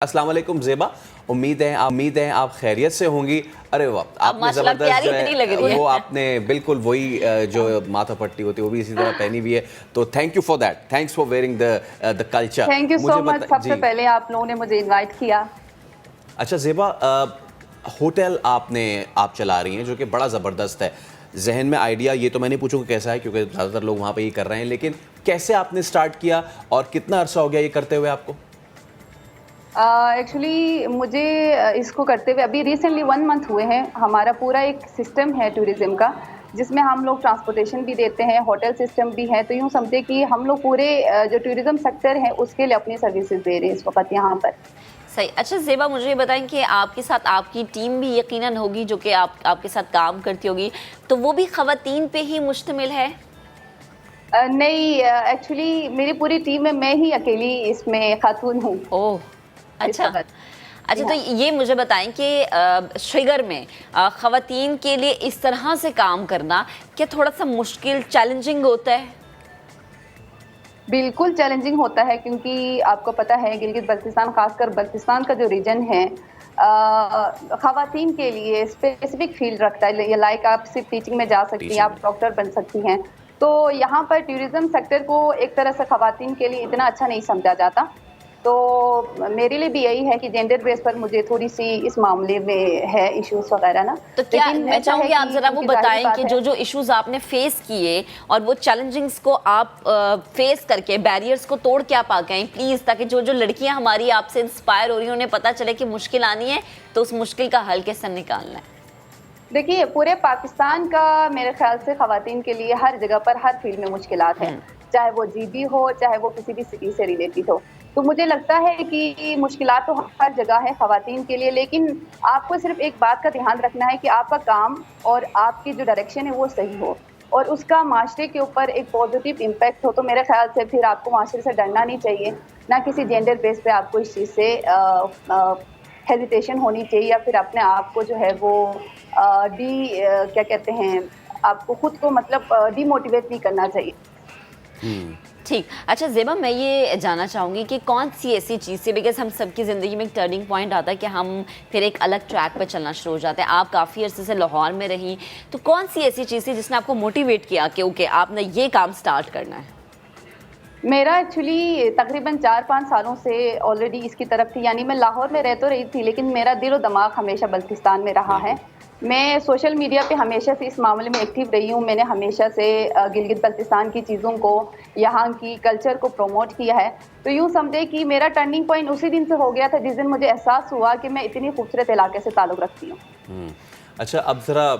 अस्सलाम वालेकुम ज़ेबा, उम्मीद है आप खैरियत से होंगी। अरे वाह, आपने ज़बरदस्त जो है वो आपने बिल्कुल वही जो माथा पट्टी होती है वो भी इसी तरह पहनी हुई है, तो thank you for that, thanks for wearing the culture. Thank you so much. सबसे पहले आप लोगों ने मुझे इनवाइट किया। अच्छा ज़ेबा, होटल आप चला रही हैं जो कि बड़ा ज़बरदस्त है। जहन में आइडिया ये तो मैं नहीं पूछूंगा कैसा है, क्योंकि ज़्यादातर लोग वहाँ पे ये कर रहे हैं, लेकिन कैसे आपने स्टार्ट किया और कितना अरसा हो गया ये करते हुए आपको? एक्चुअली मुझे इसको करते हुए अभी रिसेंटली 1 मंथ हुए हैं। हमारा पूरा एक सिस्टम है टूरिज़्म का, जिसमें हम लोग ट्रांसपोर्टेशन भी देते हैं, होटल सिस्टम भी है। तो यूँ समझे कि हम लोग पूरे जो टूरिज़्म सेक्टर है उसके लिए अपनी सर्विसेज दे रहे हैं इस वक्त यहाँ पर। सही। अच्छा ज़ेबा, मुझे ये बताएं कि आपके साथ आपकी टीम भी यकीनन होगी जो कि आपके साथ काम करती होगी, तो वो भी ख़वातीन पे ही मुश्तमिल है? नहीं, एक्चुअली मेरी पूरी टीम में मैं ही अकेली इसमें खातून हूँ। ओह! अच्छा। अच्छा, तो ये मुझे बताएं कि शिगर में ख़वातीन के लिए इस तरह से काम करना क्या थोड़ा-सा मुश्किल, चैलेंजिंग होता है? बिल्कुल चैलेंजिंग होता है, क्योंकि आपको पता है गिलगित बल्तिस्तान, खासकर बल्तिस्तान का जो रीजन है ख़वातीन के लिए स्पेसिफिक फील्ड रखता है। लाइक आप सिर्फ टीचिंग में जा सकती हैं, आप डॉक्टर बन सकती हैं। तो यहाँ पर टूरिज़्म सेक्टर को एक तरह से ख़वातीन के लिए इतना अच्छा नहीं समझा जाता। तो मेरे लिए भी यही है कि जेंडर बेस पर मुझे थोड़ी-सी इस मामले में है इश्यूज़ वगैरह ना। तो क्या मैं चाहूँगी आप ज़रा वो बताएं कि जो इश्यूज़ आपने फेस किए और वो चैलेंजिंग्स को आप फेस करके, बैरियर्स को तोड़ के आप आ गए प्लीज़, ताकि जो लड़कियां हमारी आपसे इंस्पायर हो रही हैं उन्हें पता चले कि मुश्किल आनी है तो उस मुश्किल का हल कैसे निकालना है। देखिए, पूरे पाकिस्तान का मेरे ख्याल से ख़वातीन के लिए हर जगह पर हर फील्ड में मुश्किलात हैं, चाहे वो जीबी हो, चाहे वो किसी भी सिटी से रिलेटेड हो। तो मुझे लगता है कि मुश्किलात तो हर जगह है ख़वातीन के लिए, लेकिन आपको सिर्फ़ एक बात का ध्यान रखना है कि आपका काम और आपकी जो डायरेक्शन है वो सही हो और उसका माशरे के ऊपर एक पॉज़िटिव इम्पैक्ट हो। तो मेरे ख्याल से फिर आपको माशरे से डरना नहीं चाहिए, ना किसी जेंडर बेस पे आपको इस चीज़ से हेजिटेशन होनी चाहिए, या फिर अपने आप को जो है वो क्या कहते हैं, आपको खुद को मतलब डीमोटिवेट नहीं करना चाहिए। ठीक। अच्छा ज़ेबा, मैं ये जानना चाहूँगी कि कौन सी ऐसी चीज़ थी, बिकॉज़ हम सबकी ज़िंदगी में एक टर्निंग पॉइंट आता है कि हम फिर एक अलग ट्रैक पर चलना शुरू हो जाते हैं। आप काफ़ी अरसे से लाहौर में रहीं, तो कौन सी ऐसी चीज़ थी जिसने आपको मोटिवेट किया कि ओके आपने ये काम स्टार्ट करना है? मेरा एक्चुअली तकरीबन 4-5 सालों से ऑलरेडी इसकी तरफ थी, यानी मैं लाहौर में रह तो रही थी, लेकिन मेरा दिल और दिमाग हमेशा बल्तिस्तान में रहा है। मैं सोशल मीडिया पे हमेशा से इस मामले में एक्टिव रही हूँ। मैंने हमेशा से गिलगित बल्तिस्तान की चीज़ों को, यहाँ की कल्चर को प्रमोट किया है। तो यूँ समझे कि मेरा टर्निंग पॉइंट उसी दिन से हो गया था जिस दिन मुझे एहसास हुआ कि मैं इतनी खूबसूरत इलाके से ताल्लुक़ रखती हूँ। अच्छा, अब ज़रा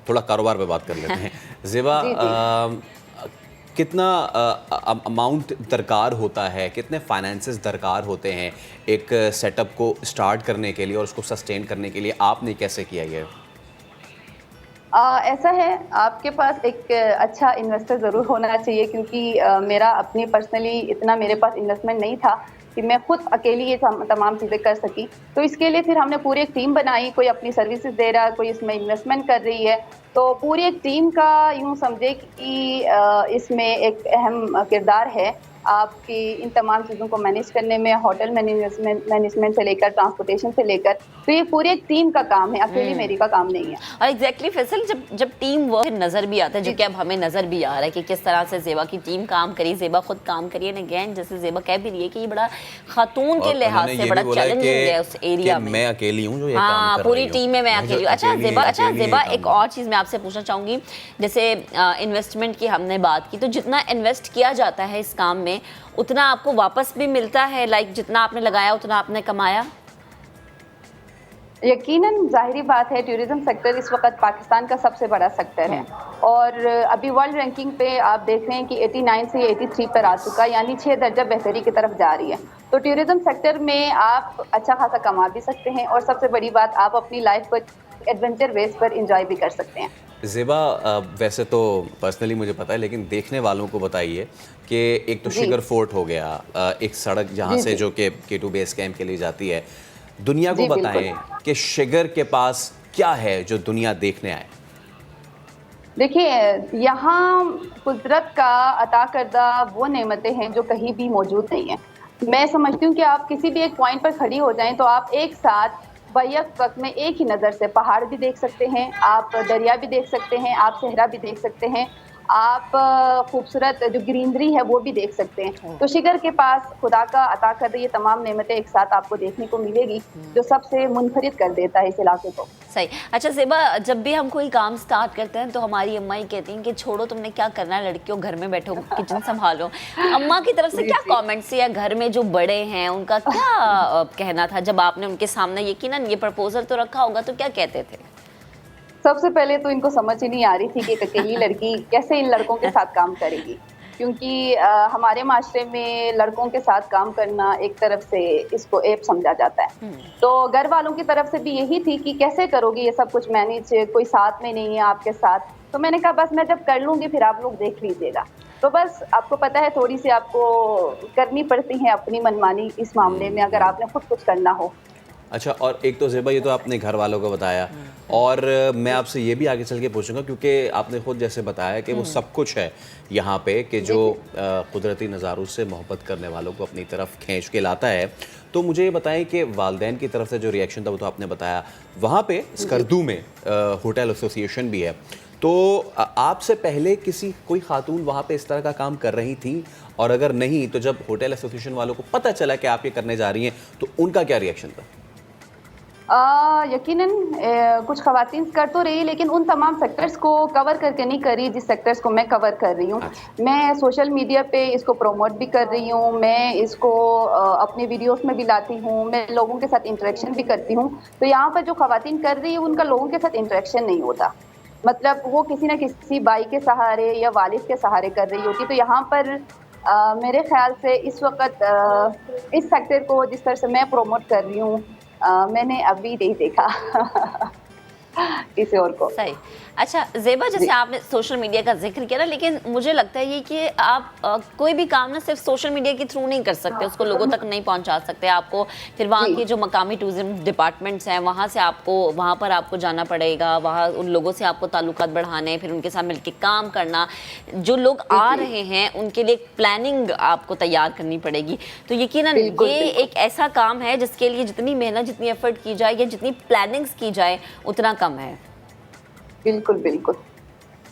थोड़ा कारोबार पे बात कर लेते हैं। ज़ेबा, कितना अमाउंट दरकार होता है, कितने फाइनेंसेस दरकार होते हैं एक सेटअप को स्टार्ट करने के लिए और उसको सस्टेन करने के लिए? आपने कैसे किया ये? ऐसा है, आपके पास एक अच्छा इन्वेस्टर ज़रूर होना चाहिए, क्योंकि मेरा अपनी पर्सनली इतना मेरे पास इन्वेस्टमेंट नहीं था कि मैं खुद अकेली ये तमाम चीज़ें कर सकी। तो इसके लिए फिर हमने पूरी एक टीम बनाई, कोई अपनी सर्विसेज दे रहा है, कोई इसमें इन्वेस्टमेंट कर रही है। तो पूरी एक टीम का यूँ समझे कि इसमें एक अहम किरदार है आपकी इन तमाम चीज़ों को मैनेज करने में, होटल मैनेजमेंट से लेकर ट्रांसपोर्टेशन से लेकर। तो ये पूरी एक टीम का काम है, अकेली मेरी का काम नहीं है। और एग्जैक्टली फैसल, जब टीम वर्क नज़र भी आता है, जो कि अब हमें नज़र भी आ रहा है कि किस तरह से ज़ेबा की टीम काम करी, ज़ेबा खुद काम करी है। अगेन जैसे ज़ेबा कह भी रही है कि ये बड़ा खातून के लिहाज से बड़ा चैलेंजिंग है उस एरिया में। मैं अकेली हूँ जो ये काम कर पूरी टीम में मैं अकेली हूँ। अच्छा ज़ेबा, एक और चीज़ मैं आपसे पूछना चाहूँगी, जैसे इन्वेस्टमेंट की हमने बात की, तो जितना इन्वेस्ट किया जाता है इस काम में उतना आपको वापस भी मिलता है? लाइक जितना आपने लगाया उतना आपने कमाया? यकीनन ज़ाहिरी बात है, टूरिज़्म सेक्टर इस वक्त पाकिस्तान का सबसे बड़ा सेक्टर है और अभी वर्ल्ड रैंकिंग पे आप देख रहे हैं कि 89 से 83 पर आ चुका है, यानी 6 दर्जा बेहतरी की तरफ जा रही है। तो टूरिज़्म सेक्टर में आप अच्छा खासा कमा भी सकते हैं और सबसे बड़ी बात, आप अपनी लाइफ को एडवेंचर बेस पर इंजॉय भी कर सकते हैं। ज़ेबा, वैसे तो पर्सनली मुझे पता है, लेकिन देखने वालों को बताइए कि एक तो शिगर फोर्ट हो गया, एक सड़क जहाँ से जो कि K2 बेस कैंप के लिए जाती है, दुनिया को बताएं कि शिगर के पास क्या है जो दुनिया देखने आए। देखिए, यहाँ कुदरत का अता करदा वो नेमतें हैं जो कहीं भी मौजूद नहीं है। मैं समझती हूँ कि आप किसी भी एक पॉइंट पर खड़ी हो जाएं तो आप एक साथ बैक वक्त में एक ही नज़र से पहाड़ भी देख सकते हैं, आप दरिया भी देख सकते हैं, आप सहरा भी देख सकते हैं, आप खूबसूरत जो ग्रीनरी है वो भी देख सकते हैं। तो शिगर के पास खुदा का अता कर ये तमाम नेमतें एक साथ आपको देखने को मिलेगी, जो सबसे मुनफरिद कर देता है इस इलाके को। सही। अच्छा ज़ेबा, जब भी हम कोई काम स्टार्ट करते हैं तो हमारी अम्मा ही कहती हैं कि छोड़ो, तुमने क्या करना है, लड़कियों घर में बैठो, किचन संभालो। अम्मा की तरफ से क्या कमेंट्स या घर में जो बड़े हैं उनका क्या कहना था जब आपने उनके सामने यकीनन ये प्रपोजल तो रखा होगा, तो क्या कहते थे? सबसे पहले तो इनको समझ ही नहीं आ रही थी कि एक अकेली लड़की कैसे इन लड़कों के साथ काम करेगी, क्योंकि हमारे माशरे में लड़कों के साथ काम करना एक तरफ से इसको ऐप समझा जाता है। तो घर वालों की तरफ से भी यही थी कि कैसे करोगे ये सब कुछ मैनेज, कोई साथ में नहीं है आपके साथ। तो मैंने कहा बस मैं जब कर लूंगी फिर आप लोग देख लीजिएगा। तो बस आपको पता है थोड़ी सी आपको करनी पड़ती है अपनी मनमानी इस मामले में, अगर आपने खुद कुछ करना हो। अच्छा, और एक तो ज़ेबा ये तो आपने घर वालों को बताया, और मैं आपसे ये भी आगे चल के पूछूंगा क्योंकि आपने खुद जैसे बताया कि वो सब कुछ है यहाँ पे कि जो कुदरती नज़ारों से मोहब्बत करने वालों को अपनी तरफ खींच के लाता है। तो मुझे ये बताएं कि वालिदैन की तरफ से जो रिएक्शन था वो तो आपने बताया, वहाँ पे स्कर्दू में होटल एसोसिएशन भी है, तो आपसे पहले कोई खातून वहाँ पे इस तरह का काम कर रही थी, और अगर नहीं तो जब होटल एसोसिएशन वालों को पता चला कि आप ये करने जा रही हैं तो उनका क्या रिएक्शन था? यकीनन कुछ ख़वातीन कर तो रही, लेकिन उन तमाम सेक्टर्स को कवर करके नहीं कर रही जिस सेक्टर्स को मैं कवर कर रही हूँ। मैं सोशल मीडिया पे इसको प्रमोट भी कर रही हूँ, मैं इसको अपने वीडियोस में भी लाती हूँ, मैं लोगों के साथ इंटरेक्शन भी करती हूँ। तो यहाँ पर जो ख़वातीन कर रही है उनका लोगों के साथ इंटरेक्शन नहीं होता, मतलब वो किसी न किसी भाई के सहारे या वालिद के सहारे कर रही होती। तो यहाँ पर मेरे ख्याल से इस वक्त इस सेक्टर को जिस तरह से मैं प्रमोट कर रही हूँ मैंने अभी नहीं देखा किसी और को। सही। अच्छा ज़ेबा, जैसे आपने सोशल मीडिया का जिक्र किया ना, लेकिन मुझे लगता है ये कि आप कोई भी काम ना सिर्फ सोशल मीडिया के थ्रू नहीं कर सकते, उसको लोगों तक नहीं पहुंचा सकते। आपको फिर वहाँ की जो मकामी टूरिज्म डिपार्टमेंट्स हैं वहाँ से वहाँ पर आपको जाना पड़ेगा, वहाँ उन लोगों से आपको ताल्लुकात बढ़ाने, फिर उनके साथ मिलकर काम करना, जो लोग आ रहे हैं उनके लिए प्लानिंग आपको तैयार करनी पड़ेगी। तो यकीनन ये एक ऐसा काम है जिसके लिए जितनी मेहनत, जितनी एफर्ट की जाए या जितनी प्लानिंग्स की जाए उतना कम है। बिल्कुल बिल्कुल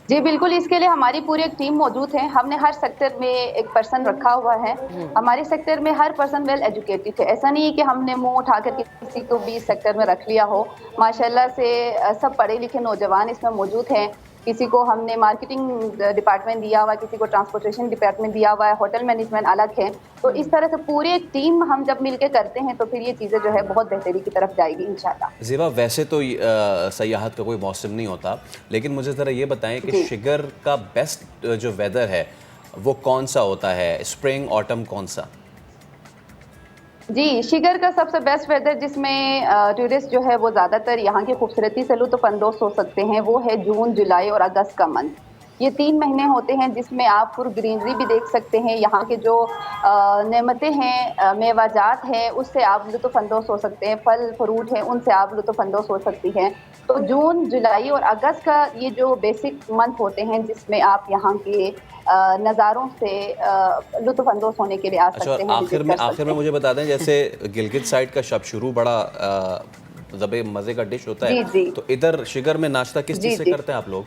जी, बिल्कुल। इसके लिए हमारी पूरी एक टीम मौजूद है। हमने हर सेक्टर में एक पर्सन रखा हुआ है। हमारे सेक्टर में हर पर्सन वेल एजुकेटेड है। ऐसा नहीं है कि हमने मुंह उठाकर किसी को भी सेक्टर में रख लिया हो। माशाल्लाह से सब पढ़े लिखे नौजवान इसमें मौजूद हैं। किसी को हमने मार्केटिंग डिपार्टमेंट दिया हुआ है, किसी को ट्रांसपोर्टेशन डिपार्टमेंट दिया हुआ है, होटल मैनेजमेंट अलग है। तो इस तरह से पूरी एक टीम हम जब मिलकर करते हैं तो फिर ये चीज़ें जो है बहुत बेहतरी की तरफ जाएगी इंशाल्लाह। ज़ेबा, वैसे तो सयाहत का कोई मौसम नहीं होता, लेकिन मुझे ज़रा ये बताएं कि शिगर का बेस्ट जो वेदर है वो कौन सा होता है, स्प्रिंग ऑटम कौन सा? जी, शिगर का सबसे बेस्ट वेदर जिसमें टूरिस्ट जो है वो ज़्यादातर यहाँ की खूबसूरती से लुत्फ़ हो सकते हैं, वो है जून, जुलाई और अगस्त का मंथ। ये 3 महीने होते हैं जिसमें आप पूरी ग्रीनरी भी देख सकते हैं। यहाँ के जो नेमतें हैं, मेवाजात हैं, उससे आप लुत्फ़ हो सकते हैं। फल फ्रूट हैं, उनसे आप लुत्फ़ हो सकती हैं। तो जून, जुलाई और अगस्त का ये जो बेसिक मंथ होते हैं जिसमें आप यहाँ के नज़ारों से लुत्फ़ होने के लिए आ सकते हैं। आखिर में मुझे बता दें, जैसे गिलगित साइड का शब शुरू बड़ा ज़बे मज़े का डिश होता है, तो इधर शिगर में नाश्ता किस चीज़ से करते हैं आप लोग?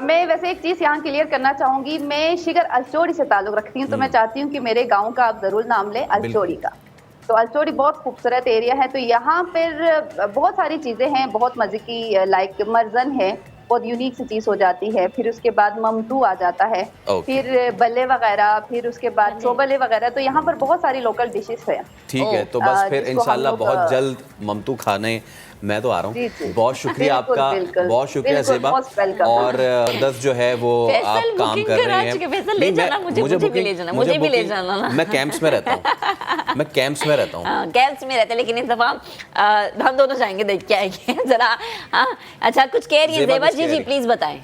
मैं वैसे एक चीज़ यहाँ क्लियर करना चाहूँगी, मैं शिगर अलचोड़ी से ताल्लुक़ रखती हूँ, तो मैं चाहती हूँ कि मेरे गाँव का आप ज़रूर नाम लें, अलचोड़ी का। तो अलचोड़ी बहुत खूबसूरत एरिया है। तो यहाँ पर बहुत सारी चीज़ें हैं, बहुत मज़े की, लाइक मरजन है, बहुत यूनिक सी चीज़ हो जाती है। फिर उसके बाद ममटू आ जाता है, फिर बल्ले वगैरह, फिर उसके बाद चोबले वगैरह। तो यहाँ पर बहुत सारी लोकल डिशेस हैं। ठीक है, तो बस फिर इंशाल्लाह बहुत जल्द ममटू खाने मैं तो आ रहा हूँ। बहुत शुक्रिया आपका, बहुत शुक्रिया ज़ेबा। और 10 जो है वो आप काम कर रहे हैं। मुझे भी ले जाना। मैं कैंप्स में रहता हूँ, मैं कैंप्स में रहता हूँ। कैंप्स में रहते हैं, लेकिन इस दफा हम दोनों जाएंगे, देख के आएंगे जरा। अच्छा, कुछ कह रही है ज़ेबा? जी जी प्लीज बताएं।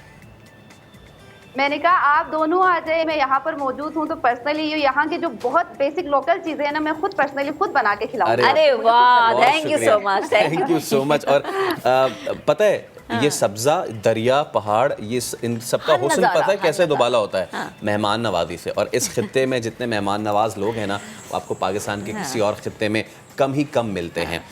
मैंने कहा आप दोनों आ जाए, मैं यहाँ पर मौजूद हूँ, तो पर्सनली ये यहाँ की जो बहुत बेसिक लोकल चीजें हैं ना, मैं खुद पर्सनली खुद बना के खिलाऊंगी। अरे वाह, बहुत thank you so much, thank you so much. और पता है ये सब्जा, दरिया, पहाड़, ये इन सबका हर हुस्न नज़ारा, पता है हर कैसे नज़ारा। दुबाला होता है? हाँ। मेहमान नवाजी से। और इस खित्ते में जितने मेहमान नवाज लोग हैं ना, वो आपको पाकिस्तान के किसी और खित्ते में कम ही कम मिलते हैं।